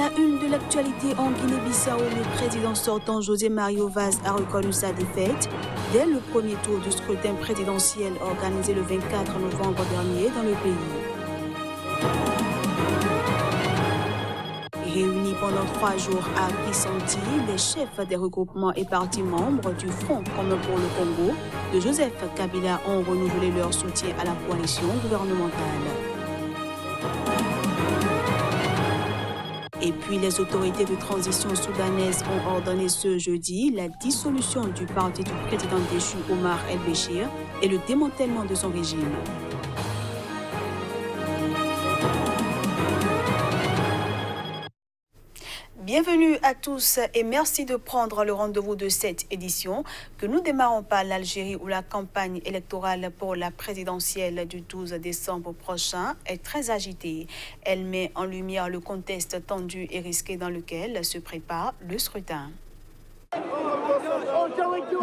la une de l'actualité en Guinée-Bissau, le président sortant José Mario Vaz a reconnu sa défaite dès le premier tour du scrutin présidentiel organisé le 24 novembre dernier dans le pays. Réunis pendant 3 jours à Kisanti, les chefs des regroupements et partis membres du Front commun pour le Congo de Joseph Kabila ont renouvelé leur soutien à la coalition gouvernementale. Et puis les autorités de transition soudanaises ont ordonné ce jeudi la dissolution du parti du président déchu Omar El-Béchir et le démantèlement de son régime. Bienvenue à tous et merci de prendre le rendez-vous de cette édition que nous démarrons par l'Algérie où la campagne électorale pour la présidentielle du 12 décembre prochain est très agitée. Elle met en lumière le contexte tendu et risqué dans lequel se prépare le scrutin.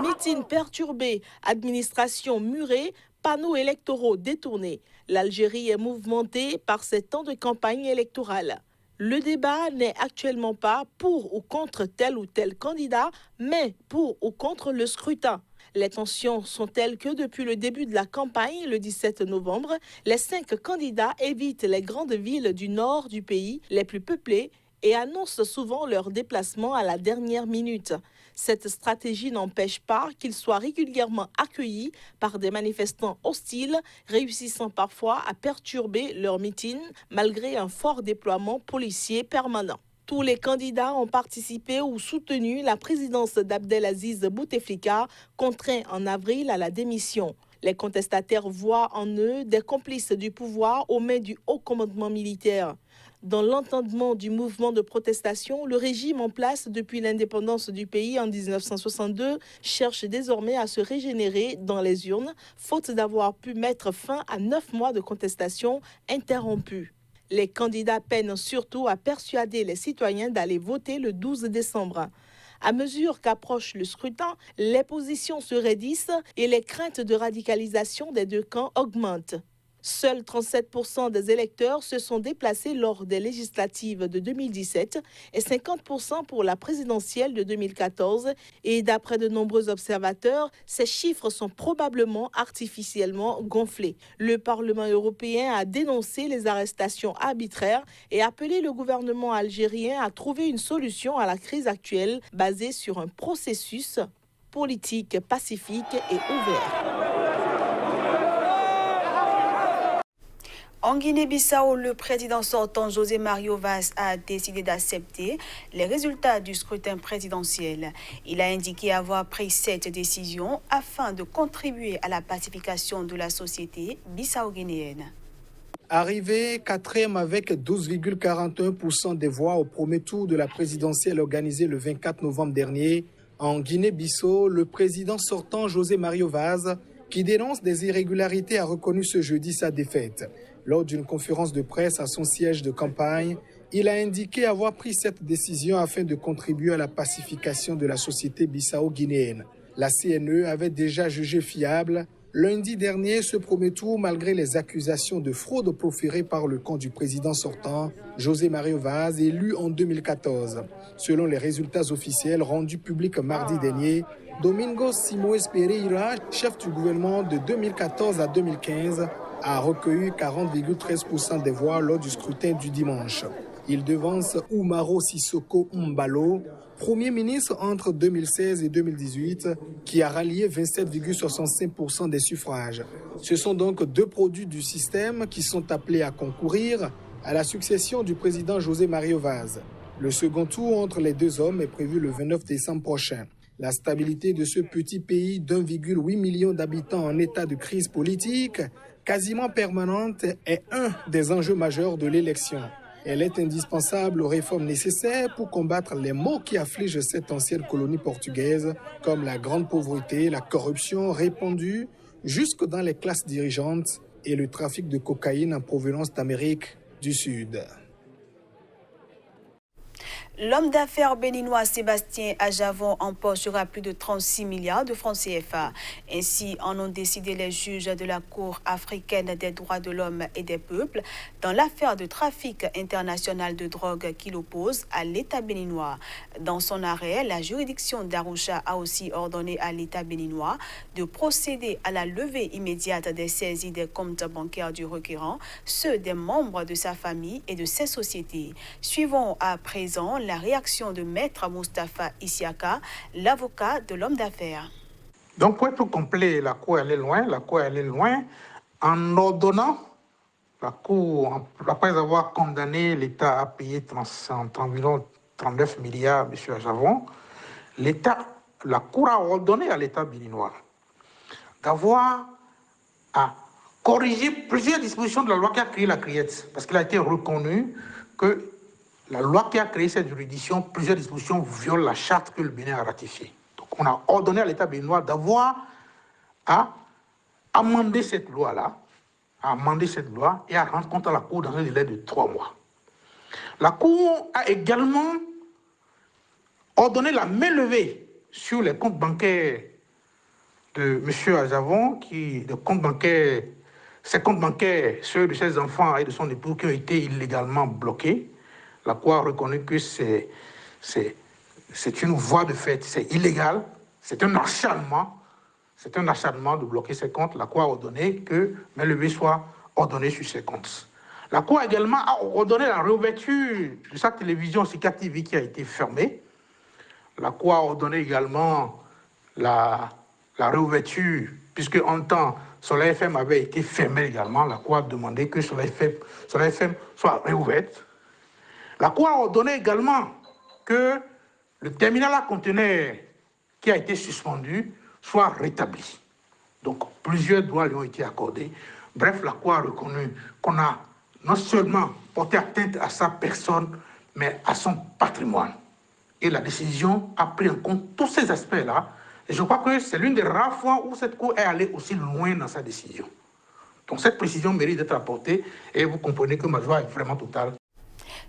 Meeting perturbé, administration murée, panneaux électoraux détournés. L'Algérie est mouvementée par ces temps de campagne électorale. Le débat n'est actuellement pas pour ou contre tel ou tel candidat, mais pour ou contre le scrutin. Les tensions sont telles que depuis le début de la campagne, le 17 novembre, les 5 candidats évitent les grandes villes du nord du pays, les plus peuplées, et annoncent souvent leur déplacement à la dernière minute. Cette stratégie n'empêche pas qu'ils soient régulièrement accueillis par des manifestants hostiles, réussissant parfois à perturber leur meeting malgré un fort déploiement policier permanent. Tous les candidats ont participé ou soutenu la présidence d'Abdelaziz Bouteflika, contraint en avril à la démission. Les contestataires voient en eux des complices du pouvoir aux mains du haut commandement militaire. Dans l'entendement du mouvement de protestation, le régime en place depuis l'indépendance du pays en 1962 cherche désormais à se régénérer dans les urnes, faute d'avoir pu mettre fin à 9 mois de contestation interrompue. Les candidats peinent surtout à persuader les citoyens d'aller voter le 12 décembre. À mesure qu'approche le scrutin, les positions se raidissent et les craintes de radicalisation des deux camps augmentent. Seuls 37% des électeurs se sont déplacés lors des législatives de 2017 et 50% pour la présidentielle de 2014. Et d'après de nombreux observateurs, ces chiffres sont probablement artificiellement gonflés. Le Parlement européen a dénoncé les arrestations arbitraires et appelé le gouvernement algérien à trouver une solution à la crise actuelle basée sur un processus politique pacifique et ouvert. En Guinée-Bissau, le président sortant José Mario Vaz a décidé d'accepter les résultats du scrutin présidentiel. Il a indiqué avoir pris cette décision afin de contribuer à la pacification de la société bissau-guinéenne. Arrivé 4e avec 12,41% des voix au premier tour de la présidentielle organisée le 24 novembre dernier, en Guinée-Bissau, le président sortant José Mario Vaz, qui dénonce des irrégularités, a reconnu ce jeudi sa défaite. Lors d'une conférence de presse à son siège de campagne, il a indiqué avoir pris cette décision afin de contribuer à la pacification de la société bissau-guinéenne. La CNE avait déjà jugé fiable lundi dernier ce premier tour malgré les accusations de fraude proférées par le camp du président sortant, José Mario Vaz, élu en 2014. Selon les résultats officiels rendus publics mardi dernier, Domingos Simões Pereira, chef du gouvernement de 2014 à 2015, a recueilli 40,13% des voix lors du scrutin du dimanche. Il devance Umaro Sissoko Mbalo, Premier ministre entre 2016 et 2018, qui a rallié 27,65% des suffrages. Ce sont donc 2 produits du système qui sont appelés à concourir à la succession du président José Mario Vaz. Le second tour entre les 2 hommes est prévu le 29 décembre prochain. La stabilité de ce petit pays d'1,8 million d'habitants en état de crise politique quasiment permanente est un des enjeux majeurs de l'élection. Elle est indispensable aux réformes nécessaires pour combattre les maux qui affligent cette ancienne colonie portugaise, comme la grande pauvreté, la corruption répandue jusque dans les classes dirigeantes et le trafic de cocaïne en provenance d'Amérique du Sud. L'homme d'affaires béninois Sébastien Ajavon empochera plus de 36 milliards de francs CFA. Ainsi en ont décidé les juges de la Cour africaine des droits de l'homme et des peuples dans l'affaire de trafic international de drogue qui l'oppose à l'État béninois. Dans son arrêt, la juridiction d'Arusha a aussi ordonné à l'État béninois de procéder à la levée immédiate des saisies des comptes bancaires du requérant, ceux des membres de sa famille et de ses sociétés. Suivons à présent la réaction de Maître Moustapha Isiaka, l'avocat de l'homme d'affaires. Donc, pour être complet, la Cour allait loin en ordonnant, la Cour, après avoir condamné l'État à payer environ 39 milliards, M. Ajavon, la Cour a ordonné à l'État béninois d'avoir à corriger plusieurs dispositions de la loi qui a créé la CRIET, parce qu'il a été reconnu que la loi qui a créé cette juridiction, plusieurs dispositions violent la charte que le Bénin a ratifiée. Donc on a ordonné à l'État béninois d'avoir à amender cette loi-là, et à rendre compte à la Cour dans un délai de 3 mois. La Cour a également ordonné la main levée sur les comptes bancaires de M. Ajavon, ces comptes bancaires, ceux de ses enfants et de son époux qui ont été illégalement bloqués. La Cour a reconnu que c'est une voie de fait, c'est illégal, c'est un acharnement de bloquer ces comptes. La Cour a ordonné que main levée soit ordonnée sur ces comptes. La Cour également a ordonné la réouverture de sa télévision Sika TV qui a été fermée. La Cour a ordonné également la réouverture, puisque en temps, Soleil FM avait été fermé également. La Cour a demandé que Soleil FM soit réouverte. La Cour a ordonné également que le terminal à conteneurs qui a été suspendu soit rétabli. Donc, plusieurs droits lui ont été accordés. Bref, la Cour a reconnu qu'on a non seulement porté atteinte à sa personne, mais à son patrimoine. Et la décision a pris en compte tous ces aspects-là. Et je crois que c'est l'une des rares fois où cette Cour est allée aussi loin dans sa décision. Donc cette précision mérite d'être apportée et vous comprenez que ma joie est vraiment totale.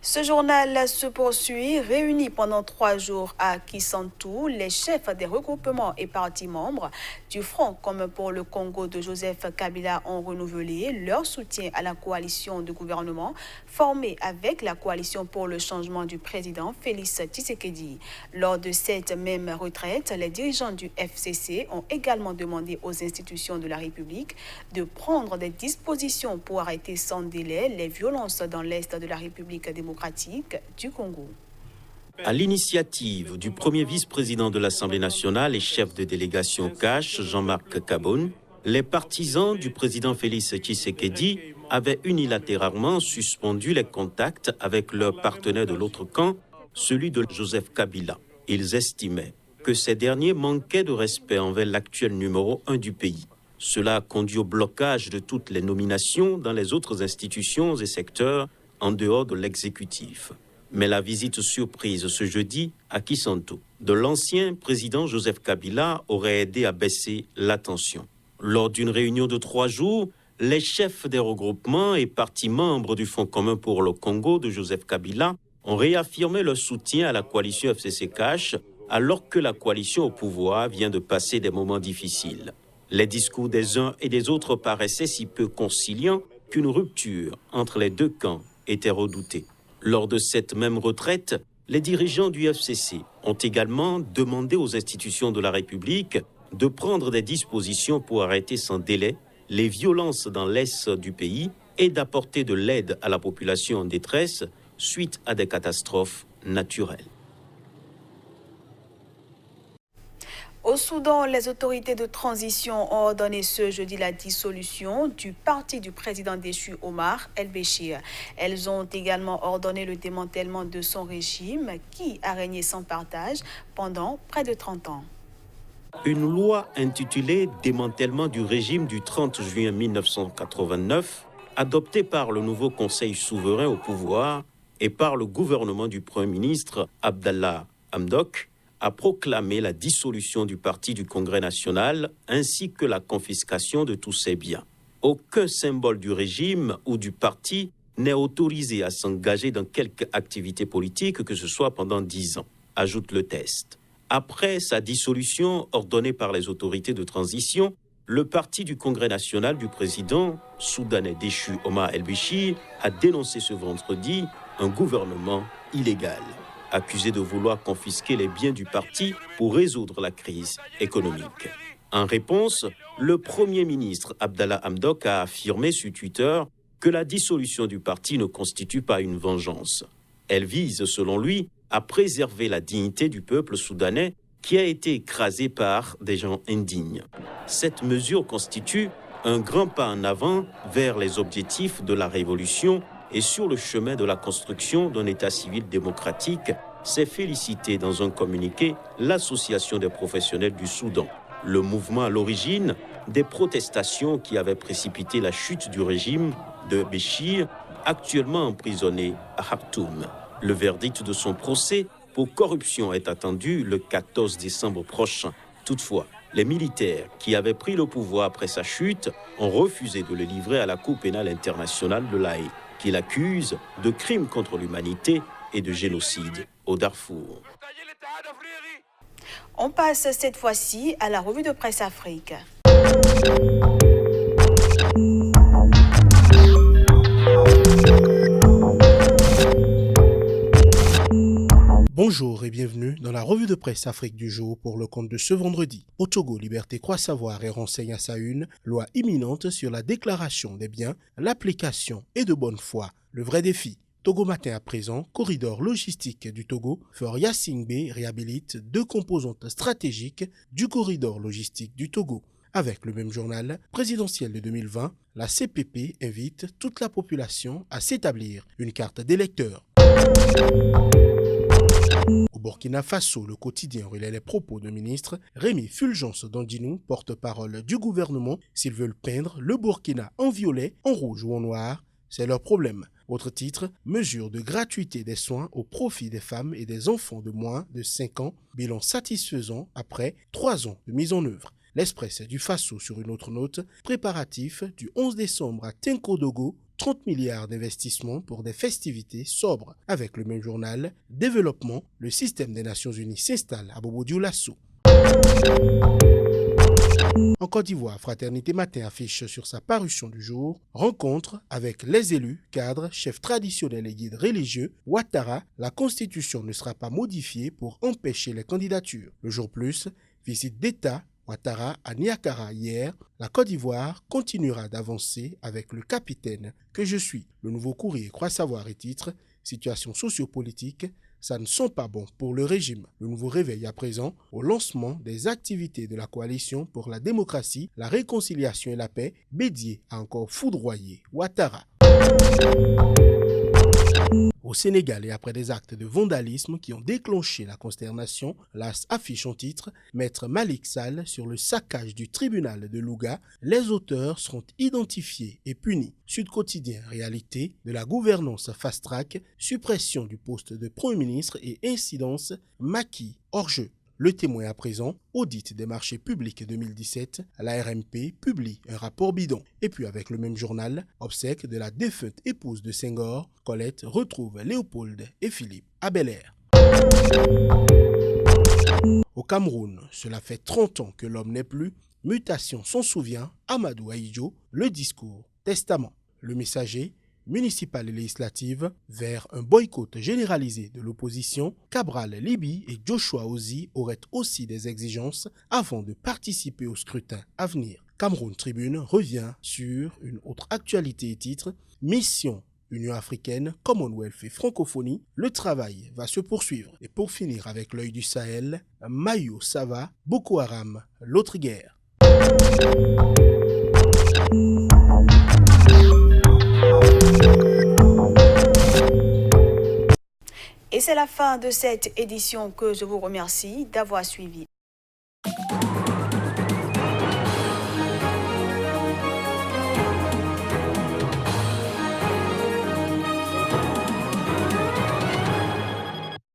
Ce journal se poursuit. Réunis pendant 3 jours à Kisantu, les chefs des regroupements et partis membres du Front commun pour le Congo de Joseph Kabila ont renouvelé leur soutien à la coalition de gouvernement formée avec la coalition pour le changement du président Félix Tshisekedi. Lors de cette même retraite, les dirigeants du FCC ont également demandé aux institutions de la République de prendre des dispositions pour arrêter sans délai les violences dans l'Est de la République démocratique du Congo. À l'initiative du premier vice-président de l'Assemblée nationale et chef de délégation CACH, Jean-Marc Kaboun, les partisans du président Félix Tshisekedi avaient unilatéralement suspendu les contacts avec leur partenaire de l'autre camp, celui de Joseph Kabila. Ils estimaient que ces derniers manquaient de respect envers l'actuel numéro 1 du pays. Cela a conduit au blocage de toutes les nominations dans les autres institutions et secteurs en dehors de l'exécutif. Mais la visite surprise ce jeudi à Kisantu de l'ancien président Joseph Kabila aurait aidé à baisser la tension. Lors d'une réunion de 3 jours, les chefs des regroupements et partis membres du Front commun pour le Congo de Joseph Kabila ont réaffirmé leur soutien à la coalition FCC-CACH alors que la coalition au pouvoir vient de passer des moments difficiles. Les discours des uns et des autres paraissaient si peu conciliants qu'une rupture entre les deux camps était redoutée. Lors de cette même retraite, les dirigeants du FCC ont également demandé aux institutions de la République de prendre des dispositions pour arrêter sans délai les violences dans l'Est du pays et d'apporter de l'aide à la population en détresse suite à des catastrophes naturelles. Au Soudan, les autorités de transition ont ordonné ce jeudi la dissolution du parti du président déchu Omar El-Béchir. Elles ont également ordonné le démantèlement de son régime qui a régné sans partage pendant près de 30 ans. Une loi intitulée « Démantèlement du régime » du 30 juin 1989, adoptée par le nouveau Conseil souverain au pouvoir et par le gouvernement du Premier ministre Abdallah Hamdok, a proclamé la dissolution du parti du Congrès national ainsi que la confiscation de tous ses biens. Aucun symbole du régime ou du parti n'est autorisé à s'engager dans quelque activité politique que ce soit pendant 10 ans, ajoute le texte. Après sa dissolution ordonnée par les autorités de transition, le parti du Congrès national du président soudanais déchu Omar el-Béchir a dénoncé ce vendredi un gouvernement illégal, accusé de vouloir confisquer les biens du parti pour résoudre la crise économique. En réponse, le Premier ministre Abdallah Hamdok a affirmé sur Twitter que la dissolution du parti ne constitue pas une vengeance. Elle vise, selon lui, à préserver la dignité du peuple soudanais qui a été écrasé par des gens indignes. Cette mesure constitue un grand pas en avant vers les objectifs de la révolution et sur le chemin de la construction d'un État civil démocratique, s'est félicité dans un communiqué l'Association des professionnels du Soudan. Le mouvement à l'origine des protestations qui avaient précipité la chute du régime de Béchir, actuellement emprisonné à Khartoum. Le verdict de son procès pour corruption est attendu le 14 décembre prochain. Toutefois, les militaires qui avaient pris le pouvoir après sa chute ont refusé de le livrer à la Cour pénale internationale de La Haye, qui l'accuse de crimes contre l'humanité et de génocide au Darfour. On passe cette fois-ci à la revue de presse Afrique. Bonjour et bienvenue dans la revue de presse Afrique du jour pour le compte de ce vendredi. Au Togo, Liberté croit savoir et renseigne à sa une, loi imminente sur la déclaration des biens, l'application est de bonne foi. Le vrai défi. Togo Matin à présent, corridor logistique du Togo, Fort Yassingbe réhabilite 2 composantes stratégiques du corridor logistique du Togo. Avec le même journal présidentiel de 2020, la CPP invite toute la population à s'établir une carte d'électeur. Au Burkina Faso, le quotidien relaie les propos de ministre Rémi Fulgence Dandinou, porte-parole du gouvernement. S'ils veulent peindre le Burkina en violet, en rouge ou en noir, c'est leur problème. Autre titre, mesure de gratuité des soins au profit des femmes et des enfants de moins de 5 ans, bilan satisfaisant après 3 ans de mise en œuvre. L'Express du Faso sur une autre note, préparatif du 11 décembre à Tenkodogo, 30 milliards d'investissements pour des festivités sobres. Avec le même journal, développement, le système des Nations Unies s'installe à Bobo-Dioulasso. En Côte d'Ivoire, Fraternité Matin affiche sur sa parution du jour, rencontre avec les élus, cadres, chefs traditionnels et guides religieux. Ouattara, la constitution ne sera pas modifiée pour empêcher les candidatures. Le jour plus, visite d'État Ouattara à Niakara hier, la Côte d'Ivoire continuera d'avancer avec le capitaine que je suis. Le Nouveau Courrier croit savoir et titre « Situation sociopolitique, ça ne sent pas bon pour le régime ». Le Nouveau Réveil à présent au lancement des activités de la coalition pour la démocratie, la réconciliation et la paix, Bédié a encore foudroyé Ouattara. Au Sénégal et après des actes de vandalisme qui ont déclenché la consternation, l'AS affiche en titre « Maître Malick Sall sur le saccage du tribunal de Louga, les auteurs seront identifiés et punis ». Sud Quotidien, réalité de la gouvernance fast-track, suppression du poste de Premier ministre et incidence Macky hors jeu. Le Témoin à présent, audit des marchés publics 2017, la RMP publie un rapport bidon. Et puis avec le même journal, obsèque de la défunte épouse de Senghor, Colette retrouve Léopold et Philippe à Bel-Air. Au Cameroun, cela fait 30 ans que l'homme n'est plus. Mutation s'en souvient, Amadou Ahidjo, le discours, testament. Le Messager, municipale et législative, vers un boycott généralisé de l'opposition, Cabral Libi et Joshua Ozi auraient aussi des exigences avant de participer au scrutin à venir. Cameroun Tribune revient sur une autre actualité et titre « Mission Union africaine, Commonwealth et francophonie, le travail va se poursuivre ». Et pour finir avec l'œil du Sahel, Mayo Sava, Boko Haram, l'autre guerre. Et c'est la fin de cette édition que je vous remercie d'avoir suivi.